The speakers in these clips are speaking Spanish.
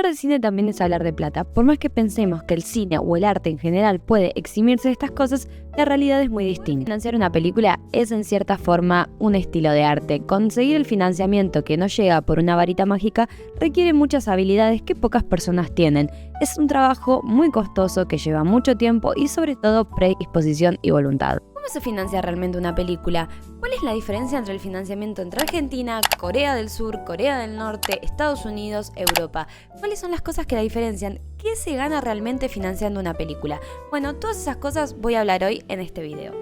de cine también es hablar de plata. Por más que pensemos que el cine o el arte en general puede eximirse de estas cosas, la realidad es muy distinta. Financiar una película es en cierta forma un estilo de arte. Conseguir el financiamiento que no llega por una varita mágica requiere muchas habilidades que pocas personas tienen. Es un trabajo muy costoso que lleva mucho tiempo y sobre todo predisposición y voluntad. ¿Cómo se financia realmente una película? ¿Cuál es la diferencia entre el financiamiento entre Argentina, Corea del Sur, Corea del Norte, Estados Unidos, Europa? ¿Cuáles son las cosas que la diferencian? ¿Qué se gana realmente financiando una película? Bueno, todas esas cosas voy a hablar hoy en este video.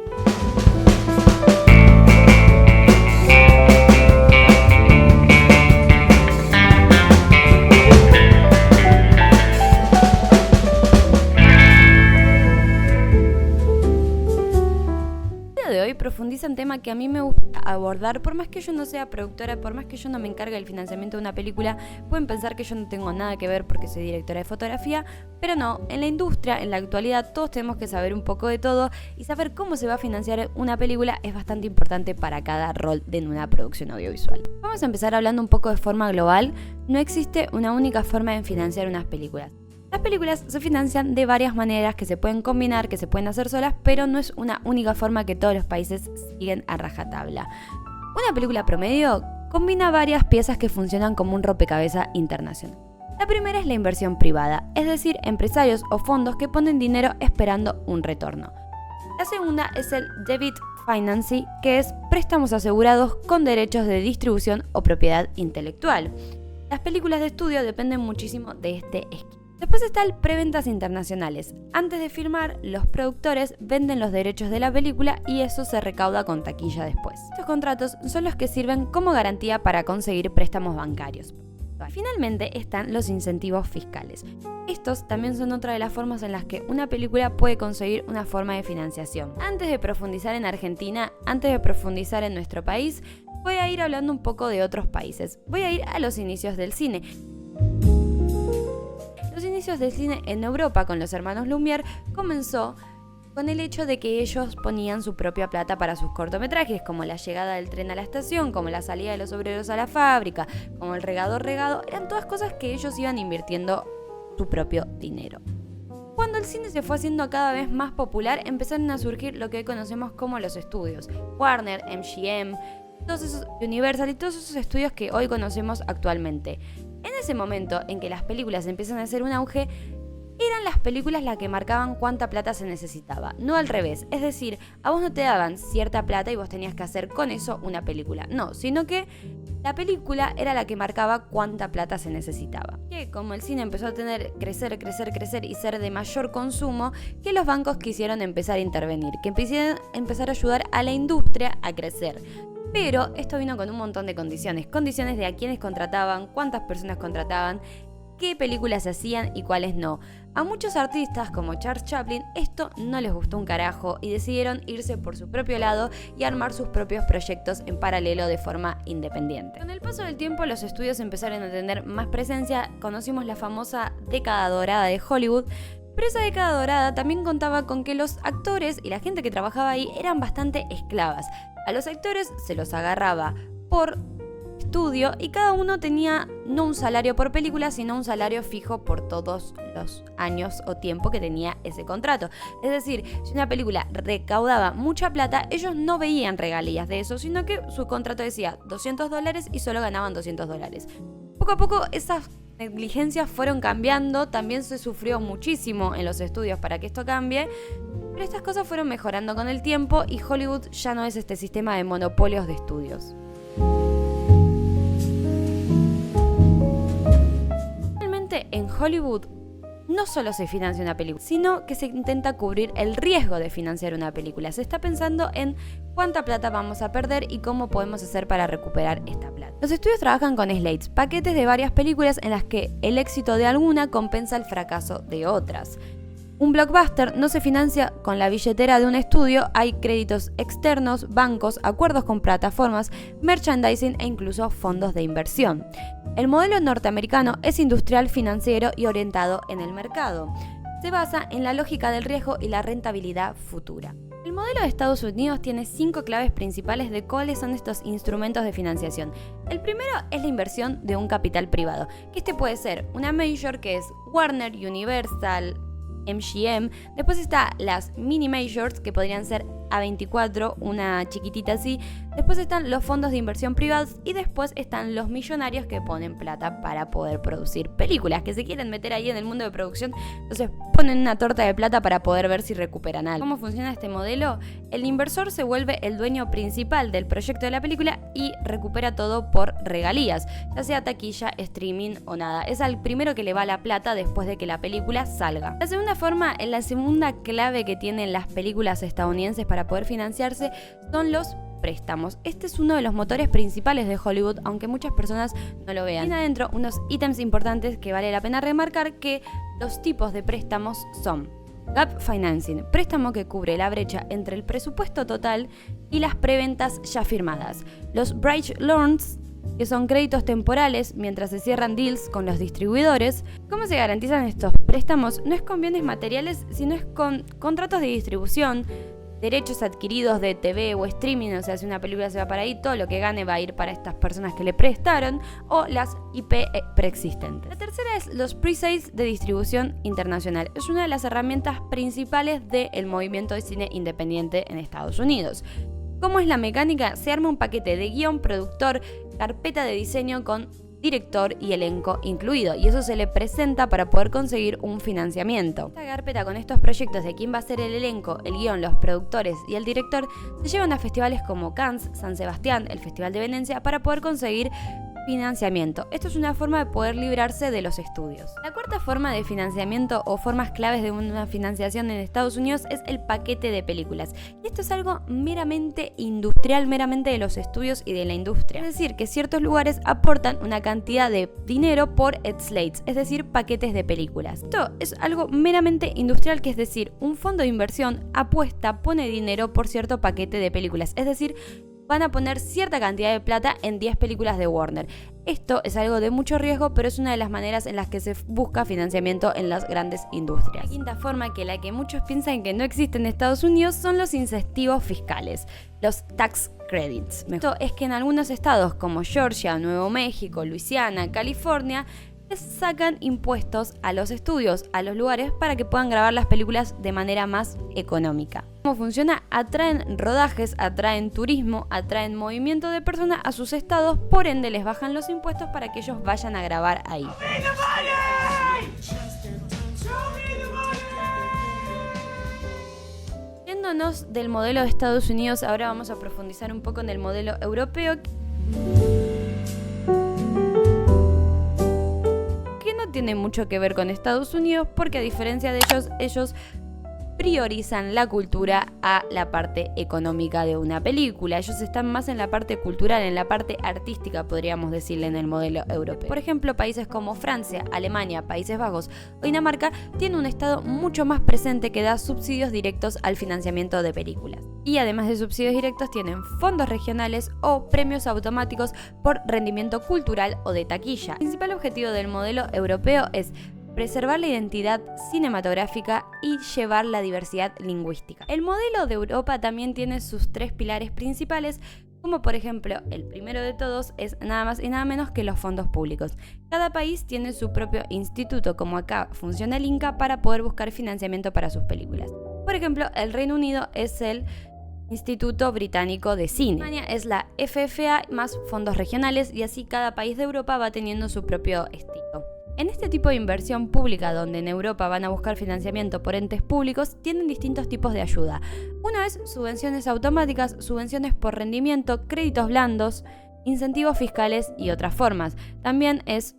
De hoy profundiza un tema que a mí me gusta abordar. Por más que yo no sea productora, por más que yo no me encargue del financiamiento de una película, pueden pensar que yo no tengo nada que ver porque soy directora de fotografía, pero no, en la industria, en la actualidad, todos tenemos que saber un poco de todo y saber cómo se va a financiar una película es bastante importante para cada rol de una producción audiovisual. Vamos a empezar hablando un poco de forma global. No existe una única forma de financiar unas películas. Las películas se financian de varias maneras que se pueden combinar, que se pueden hacer solas, pero no es una única forma que todos los países siguen a rajatabla. Una película promedio combina varias piezas que funcionan como un rompecabezas internacional. La primera es la inversión privada, es decir, empresarios o fondos que ponen dinero esperando un retorno. La segunda es el debit financing, que es préstamos asegurados con derechos de distribución o propiedad intelectual. Las películas de estudio dependen muchísimo de este esquema. Después está el preventas internacionales. Antes de firmar, los productores venden los derechos de la película y eso se recauda con taquilla después. Estos contratos son los que sirven como garantía para conseguir préstamos bancarios. Finalmente están los incentivos fiscales. Estos también son otra de las formas en las que una película puede conseguir una forma de financiación. Antes de profundizar en Argentina, antes de profundizar en nuestro país, voy a ir hablando un poco de otros países. Voy a ir a los inicios del cine. Los inicios del cine en Europa con los hermanos Lumière comenzó con el hecho de que ellos ponían su propia plata para sus cortometrajes, como la llegada del tren a la estación, como la salida de los obreros a la fábrica, como el regado, eran todas cosas que ellos iban invirtiendo su propio dinero. Cuando el cine se fue haciendo cada vez más popular, empezaron a surgir lo que hoy conocemos como los estudios, Warner, MGM, todos esos Universal y todos esos estudios que hoy conocemos actualmente. En ese momento en que las películas empiezan a hacer un auge, eran las películas las que marcaban cuánta plata se necesitaba, no al revés. Es decir, a vos no te daban cierta plata y vos tenías que hacer con eso una película. No, sino que la película era la que marcaba cuánta plata se necesitaba. Que como el cine empezó a crecer y ser de mayor consumo, que los bancos quisieron empezar a intervenir, que empezar a ayudar a la industria a crecer. Pero esto vino con un montón de condiciones de a quiénes contrataban, cuántas personas contrataban, qué películas se hacían y cuáles no. A muchos artistas como Charles Chaplin esto no les gustó un carajo y decidieron irse por su propio lado y armar sus propios proyectos en paralelo de forma independiente. Con el paso del tiempo los estudios empezaron a tener más presencia, conocimos la famosa década dorada de Hollywood. Pero esa década dorada también contaba con que los actores y la gente que trabajaba ahí eran bastante esclavas. A los actores se los agarraba por estudio y cada uno tenía no un salario por película, sino un salario fijo por todos los años o tiempo que tenía ese contrato. Es decir, si una película recaudaba mucha plata, ellos no veían regalías de eso, sino que su contrato decía $200 y solo ganaban $200. Poco a poco esas negligencias fueron cambiando, también se sufrió muchísimo en los estudios para que esto cambie, pero estas cosas fueron mejorando con el tiempo y Hollywood ya no es este sistema de monopolios de estudios. Realmente en Hollywood no solo se financia una película, sino que se intenta cubrir el riesgo de financiar una película. Se está pensando en cuánta plata vamos a perder y cómo podemos hacer para recuperar esta plata. Los estudios trabajan con slates, paquetes de varias películas en las que el éxito de alguna compensa el fracaso de otras. Un blockbuster no se financia con la billetera de un estudio, hay créditos externos, bancos, acuerdos con plataformas, merchandising e incluso fondos de inversión. El modelo norteamericano es industrial, financiero y orientado en el mercado. Se basa en la lógica del riesgo y la rentabilidad futura. El modelo de Estados Unidos tiene 5 claves principales de cuáles son estos instrumentos de financiación. El primero es la inversión de un capital privado, que este puede ser una major, que es Warner, Universal, MGM. Después está las mini majors, que podrían ser A24, una chiquitita así. Después están los fondos de inversión privados y después están los millonarios que ponen plata para poder producir películas, que se quieren meter ahí en el mundo de producción, entonces ponen una torta de plata para poder ver si recuperan algo. ¿Cómo funciona este modelo? El inversor se vuelve el dueño principal del proyecto de la película y recupera todo por regalías, ya sea taquilla, streaming o nada. Es al primero que le va la plata después de que la película salga. La segunda clave que tienen las películas estadounidenses para poder financiarse son los préstamos. Este es uno de los motores principales de Hollywood, aunque muchas personas no lo vean. Tiene adentro unos ítems importantes que vale la pena remarcar, que los tipos de préstamos son Gap Financing, préstamo que cubre la brecha entre el presupuesto total y las preventas ya firmadas. Los Bridge Loans, que son créditos temporales mientras se cierran deals con los distribuidores. ¿Cómo se garantizan estos préstamos? No es con bienes materiales, sino es con contratos de distribución, derechos adquiridos de TV o streaming, o sea, si una película se va para ahí, todo lo que gane va a ir para estas personas que le prestaron, o las IP preexistentes. La tercera es los pre-sales de distribución internacional. Es una de las herramientas principales del movimiento de cine independiente en Estados Unidos. ¿Cómo es la mecánica? Se arma un paquete de guión, productor, carpeta de diseño con director y elenco incluido, y eso se le presenta para poder conseguir un financiamiento. Esta carpeta con estos proyectos de quién va a ser el elenco, el guión, los productores y el director se llevan a festivales como Cannes, San Sebastián, el Festival de Venecia, para poder conseguir financiamiento. Esto es una forma de poder librarse de los estudios. La cuarta forma de financiamiento o formas claves de una financiación en Estados Unidos es el paquete de películas. Y esto es algo meramente industrial, meramente de los estudios y de la industria. Es decir, que ciertos lugares aportan una cantidad de dinero por slates, es decir, paquetes de películas. Esto es algo meramente industrial, que es decir, un fondo de inversión apuesta, pone dinero por cierto paquete de películas. Es decir, van a poner cierta cantidad de plata en 10 películas de Warner. Esto es algo de mucho riesgo, pero es una de las maneras en las que se busca financiamiento en las grandes industrias. La quinta forma, que la que muchos piensan que no existe en Estados Unidos, son los incentivos fiscales, los tax credits. Esto es que en algunos estados como Georgia, Nuevo México, Luisiana, California, les sacan impuestos a los estudios, a los lugares, para que puedan grabar las películas de manera más económica. ¿Cómo funciona? Atraen rodajes, atraen turismo, atraen movimiento de personas a sus estados, por ende les bajan los impuestos para que ellos vayan a grabar ahí. Yéndonos del modelo de Estados Unidos, ahora vamos a profundizar un poco en el modelo europeo, que no tiene mucho que ver con Estados Unidos, porque a diferencia de ellos priorizan la cultura a la parte económica de una película. Ellos están más en la parte cultural, en la parte artística, podríamos decirle, en el modelo europeo. Por ejemplo, países como Francia, Alemania, Países Bajos o Dinamarca tienen un Estado mucho más presente que da subsidios directos al financiamiento de películas. Y además de subsidios directos, tienen fondos regionales o premios automáticos por rendimiento cultural o de taquilla. El principal objetivo del modelo europeo es preservar la identidad cinematográfica y llevar la diversidad lingüística. El modelo de Europa también tiene sus 3 pilares principales, como por ejemplo, el primero de todos es nada más y nada menos que los fondos públicos. Cada país tiene su propio instituto, como acá funciona el INCA, para poder buscar financiamiento para sus películas. Por ejemplo, el Reino Unido es el Instituto Británico de Cine. España es la FFA más fondos regionales, y así cada país de Europa va teniendo su propio estilo. En este tipo de inversión pública, donde en Europa van a buscar financiamiento por entes públicos, tienen distintos tipos de ayuda. Uno es subvenciones automáticas, subvenciones por rendimiento, créditos blandos, incentivos fiscales y otras formas. También es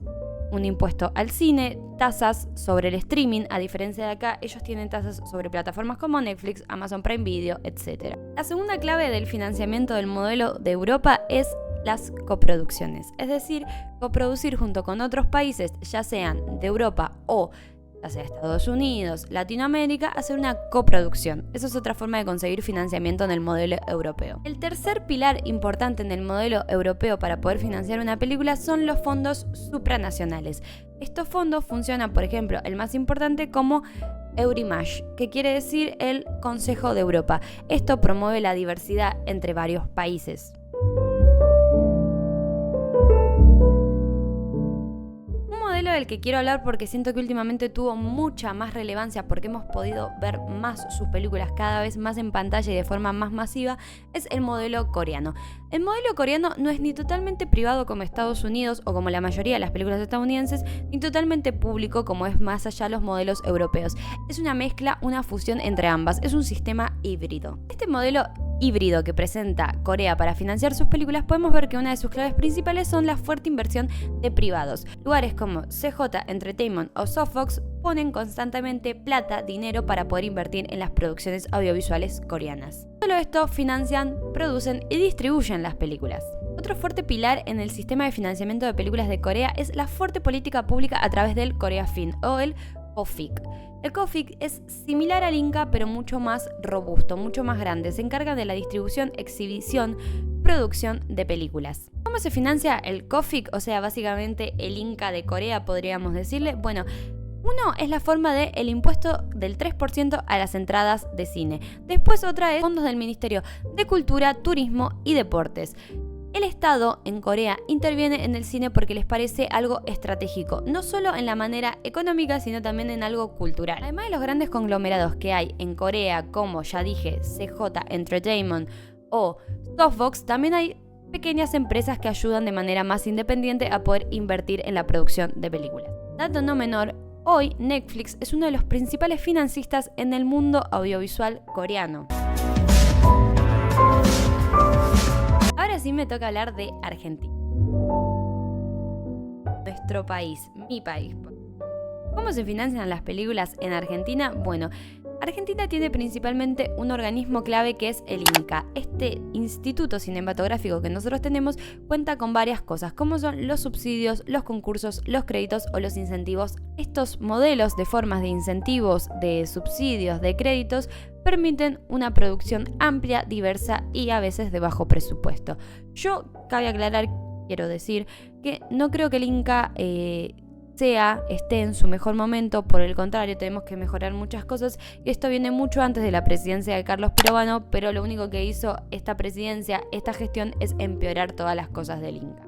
un impuesto al cine, tasas sobre el streaming. A diferencia de acá, ellos tienen tasas sobre plataformas como Netflix, Amazon Prime Video, etc. La segunda clave del financiamiento del modelo de Europa es las coproducciones, es decir, coproducir junto con otros países, ya sean de Europa o ya sea Estados Unidos, Latinoamérica, hacer una coproducción. Esa es otra forma de conseguir financiamiento en el modelo europeo. El tercer pilar importante en el modelo europeo para poder financiar una película son los fondos supranacionales. Estos fondos funcionan, por ejemplo, el más importante como Eurimash, que quiere decir el Consejo de Europa. Esto promueve la diversidad entre varios países. Del que quiero hablar porque siento que últimamente tuvo mucha más relevancia porque hemos podido ver más sus películas cada vez más en pantalla y de forma más masiva, es el modelo coreano. El modelo coreano no es ni totalmente privado como Estados Unidos o como la mayoría de las películas estadounidenses, ni totalmente público como es más allá los modelos europeos. Es una mezcla, una fusión entre ambas, es un sistema híbrido. Este modelo híbrido que presenta Corea para financiar sus películas, podemos ver que una de sus claves principales son la fuerte inversión de privados. Lugares como CJ Entertainment o Softbox ponen constantemente plata, dinero para poder invertir en las producciones audiovisuales coreanas. Solo esto financian, producen y distribuyen las películas. Otro fuerte pilar en el sistema de financiamiento de películas de Corea es la fuerte política pública a través del Korea Film o el KOFIC. El KOFIC es similar al Inca pero mucho más robusto, mucho más grande. Se encarga de la distribución, exhibición, producción de películas. ¿Cómo se financia el KOFIC? O sea, básicamente el Inca de Corea, podríamos decirle. Bueno, uno es la forma del impuesto del 3% a las entradas de cine. Después otra es fondos del Ministerio de Cultura, Turismo y Deportes. El Estado en Corea interviene en el cine porque les parece algo estratégico, no solo en la manera económica, sino también en algo cultural. Además de los grandes conglomerados que hay en Corea, como ya dije, CJ Entertainment o Softbox, también hay pequeñas empresas que ayudan de manera más independiente a poder invertir en la producción de películas. Dato no menor, hoy Netflix es uno de los principales financistas en el mundo audiovisual coreano. Ahora sí me toca hablar de Argentina. Nuestro país, mi país. ¿Cómo se financian las películas en Argentina? Bueno, Argentina tiene principalmente un organismo clave que es el INCA. Este instituto cinematográfico que nosotros tenemos cuenta con varias cosas, como son los subsidios, los concursos, los créditos o los incentivos. Estos modelos de formas de incentivos, de subsidios, de créditos, permiten una producción amplia, diversa y a veces de bajo presupuesto. Yo, cabe aclarar, quiero decir, que no creo que el INCA esté en su mejor momento, por el contrario, tenemos que mejorar muchas cosas y esto viene mucho antes de la presidencia de Carlos Pirovano, pero lo único que hizo esta presidencia, esta gestión, es empeorar todas las cosas del INCA.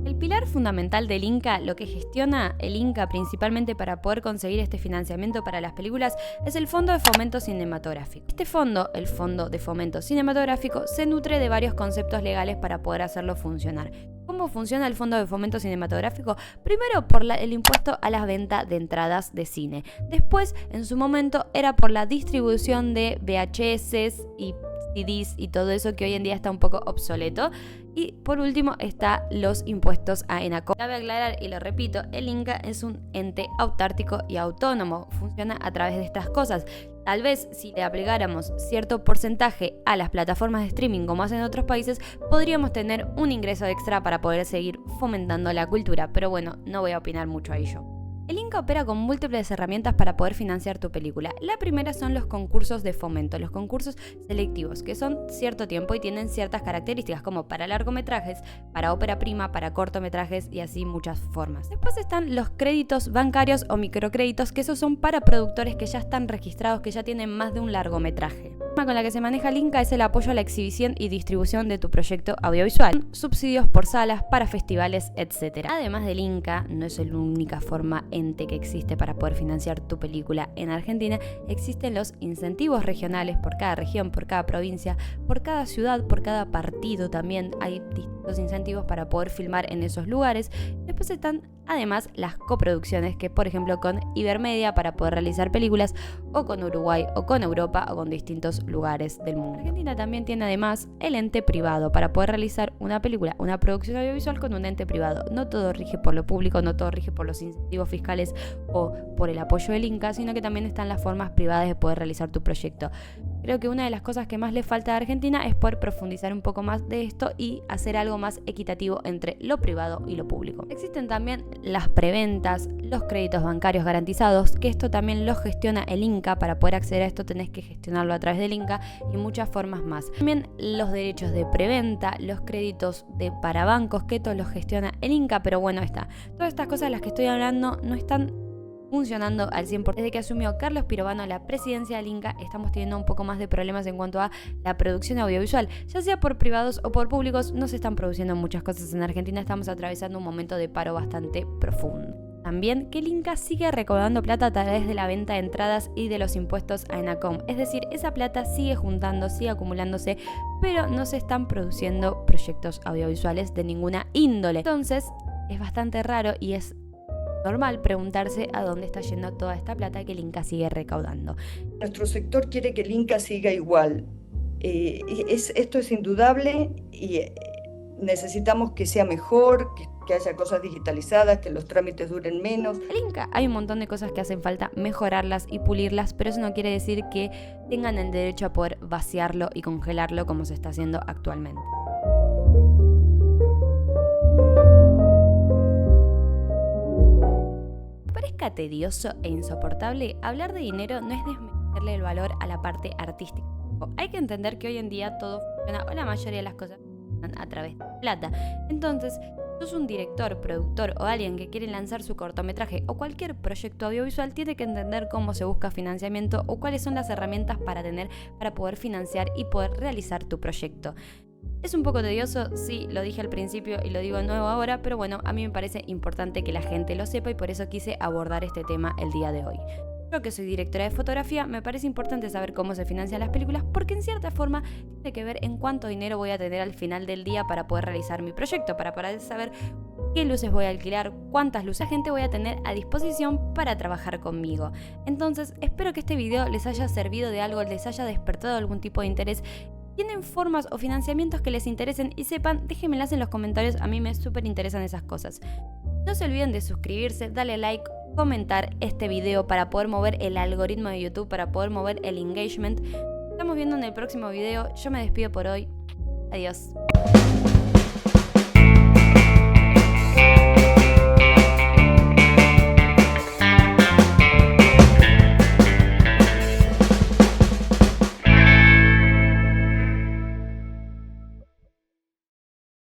El pilar fundamental del INCA, lo que gestiona el INCA principalmente para poder conseguir este financiamiento para las películas, es el Fondo de Fomento Cinematográfico. Este fondo, el Fondo de Fomento Cinematográfico, se nutre de varios conceptos legales para poder hacerlo funcionar. ¿Cómo funciona el Fondo de Fomento Cinematográfico? Primero por el impuesto a la venta de entradas de cine. Después, en su momento, era por la distribución de VHS y CDs y todo eso que hoy en día está un poco obsoleto. Y por último está los impuestos a ENACOM. Cabe aclarar, y lo repito, el INCA es un ente autártico y autónomo. Funciona a través de estas cosas. Tal vez si le aplicáramos cierto porcentaje a las plataformas de streaming como hacen en otros países, podríamos tener un ingreso extra para poder seguir fomentando la cultura. Pero bueno, no voy a opinar mucho a ello. El INCA opera con múltiples herramientas para poder financiar tu película. La primera son los concursos de fomento, los concursos selectivos, que son cierto tiempo y tienen ciertas características, como para largometrajes, para ópera prima, para cortometrajes y así muchas formas. Después están los créditos bancarios o microcréditos, que esos son para productores que ya están registrados, que ya tienen más de un largometraje. La forma con la que se maneja el INCA es el apoyo a la exhibición y distribución de tu proyecto audiovisual, subsidios por salas, para festivales, etc. Además del INCA, no es la única forma ente que existe para poder financiar tu película en Argentina. Existen los incentivos regionales por cada región, por cada provincia, por cada ciudad, por cada partido. También hay distintos incentivos para poder filmar en esos lugares. Después están además las coproducciones, que por ejemplo con Ibermedia para poder realizar películas, o con Uruguay, o con Europa, o con distintos lugares del mundo. Argentina también tiene además el ente privado para poder realizar una película, una producción audiovisual con un ente privado. No todo rige por lo público, no todo rige por los incentivos fiscales o por el apoyo del INCA, sino que también están las formas privadas de poder realizar tu proyecto. Creo que una de las cosas que más le falta a Argentina es poder profundizar un poco más de esto y hacer algo más equitativo entre lo privado y lo público. Existen también las preventas, los créditos bancarios garantizados, que esto también lo gestiona el INCA. Para poder acceder a esto tenés que gestionarlo a través del INCA y muchas formas más. También los derechos de preventa, los créditos para bancos, que esto los gestiona el INCA, pero bueno, todas estas cosas de las que estoy hablando no están funcionando al 100%. Desde que asumió Carlos Pirovano la presidencia del Inca, estamos teniendo un poco más de problemas en cuanto a la producción audiovisual. Ya sea por privados o por públicos, no se están produciendo muchas cosas en Argentina, estamos atravesando un momento de paro bastante profundo. También que el Inca sigue recaudando plata a través de la venta de entradas y de los impuestos a ENACOM. Es decir, esa plata sigue juntando, sigue acumulándose, pero no se están produciendo proyectos audiovisuales de ninguna índole. Entonces, es bastante raro y es normal preguntarse a dónde está yendo toda esta plata que el Inca sigue recaudando. Nuestro sector quiere que el Inca siga igual. Esto es indudable y necesitamos que sea mejor, que haya cosas digitalizadas, que los trámites duren menos. El Inca, hay un montón de cosas que hacen falta mejorarlas y pulirlas, pero eso no quiere decir que tengan el derecho a poder vaciarlo y congelarlo como se está haciendo actualmente. Parezca tedioso e insoportable, hablar de dinero no es desmerecerle el valor a la parte artística. Hay que entender que hoy en día todo funciona, o la mayoría de las cosas funcionan a través de plata. Entonces, si sos un director, productor o alguien que quiere lanzar su cortometraje o cualquier proyecto audiovisual, tiene que entender cómo se busca financiamiento o cuáles son las herramientas para poder financiar y poder realizar tu proyecto. Es un poco tedioso, sí, lo dije al principio y lo digo de nuevo ahora, pero bueno, a mí me parece importante que la gente lo sepa y por eso quise abordar este tema el día de hoy. Yo que soy directora de fotografía, me parece importante saber cómo se financian las películas porque en cierta forma tiene que ver en cuánto dinero voy a tener al final del día para poder realizar mi proyecto, para poder saber qué luces voy a alquilar, cuántas luces la gente voy a tener a disposición para trabajar conmigo. Entonces, espero que este video les haya servido de algo, les haya despertado algún tipo de interés. ¿Tienen formas o financiamientos que les interesen y sepan? Déjenmelas en los comentarios, a mí me súper interesan esas cosas. No se olviden de suscribirse, darle like, comentar este video para poder mover el algoritmo de YouTube, para poder mover el engagement. Estamos viendo en el próximo video, yo me despido por hoy. Adiós.